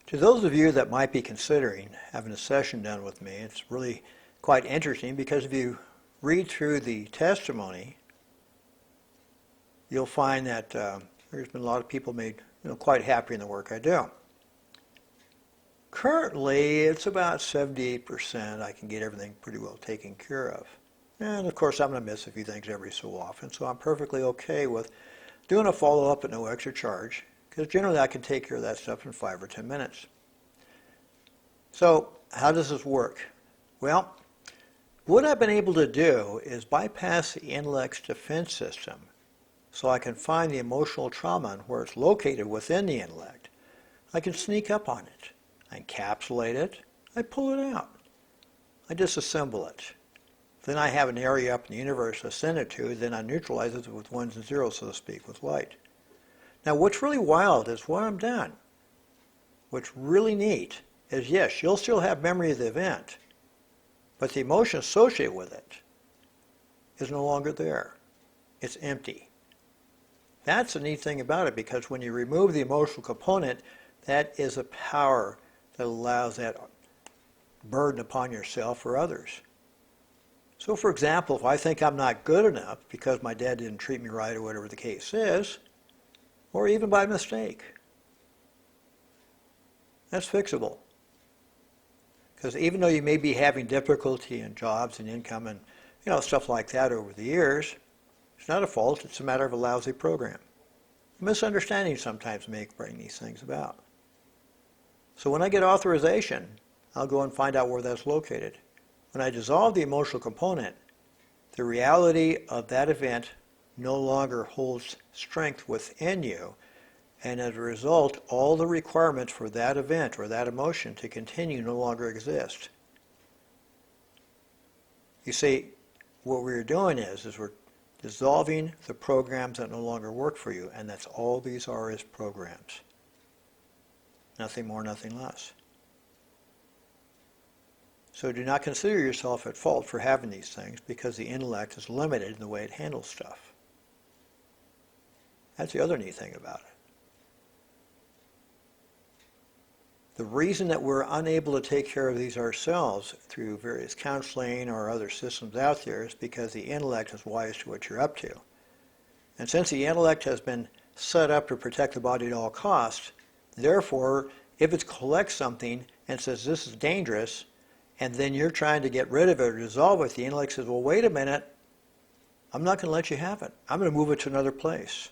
To those of you that might be considering having a session done with me, it's really quite interesting because if you read through the testimony, you'll find that there's been a lot of people made quite happy in the work I do. Currently, it's about 78% I can get everything pretty well taken care of. And of course, I'm going to miss a few things every so often, so I'm perfectly okay with doing a follow-up at no extra charge, because generally I can take care of that stuff in 5 or 10 minutes. So how does this work? Well, what I've been able to do is bypass the intellect's defense system so I can find the emotional trauma and where it's located within the intellect. I can sneak up on it. I encapsulate it. I pull it out. I disassemble it. Then I have an area up in the universe to send it to, then I neutralize it with ones and zeros, so to speak, with light. Now what's really wild is when I'm done, what's really neat is, yes, you'll still have memory of the event, but the emotion associated with it is no longer there. It's empty. That's the neat thing about it, because when you remove the emotional component, that is a power that allows that burden upon yourself or others. So for example, if I think I'm not good enough because my dad didn't treat me right or whatever the case is, or even by mistake, that's fixable. Because even though you may be having difficulty in jobs and income and stuff like that over the years, it's not a fault, it's a matter of a lousy program. Misunderstandings sometimes bring these things about. So when I get authorization, I'll go and find out where that's located. When I dissolve the emotional component, the reality of that event no longer holds strength within you, and as a result, all the requirements for that event or that emotion to continue no longer exist. You see, what we're doing is we're dissolving the programs that no longer work for you, and that's all these are, is programs. Nothing more, nothing less. So do not consider yourself at fault for having these things, because the intellect is limited in the way it handles stuff. That's the other neat thing about it. The reason that we're unable to take care of these ourselves through various counseling or other systems out there is because the intellect is wise to what you're up to. And since the intellect has been set up to protect the body at all costs, therefore, if it collects something and says this is dangerous, and then you're trying to get rid of it or dissolve it, the intellect says, well, wait a minute, I'm not going to let you have it. I'm going to move it to another place.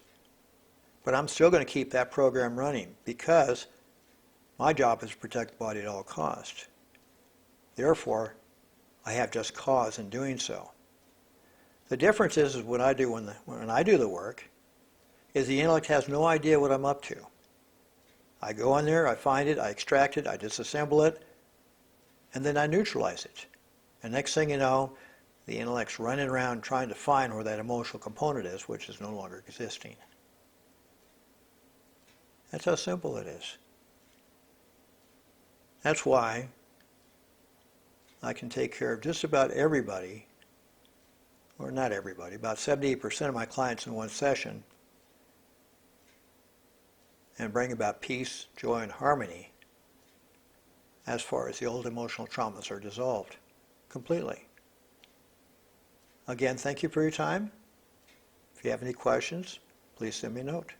But I'm still going to keep that program running, because my job is to protect the body at all costs. Therefore, I have just cause in doing so. The difference is what I do when I do the work, is the intellect has no idea what I'm up to. I go in there, I find it, I extract it, I disassemble it, and then I neutralize it. And next thing you know, the intellect's running around trying to find where that emotional component is, which is no longer existing. That's how simple it is. That's why I can take care of just about everybody, or not everybody, about 78% of my clients in one session, and bring about peace, joy, and harmony as far as the old emotional traumas are dissolved completely. Again, thank you for your time. If you have any questions, please send me a note.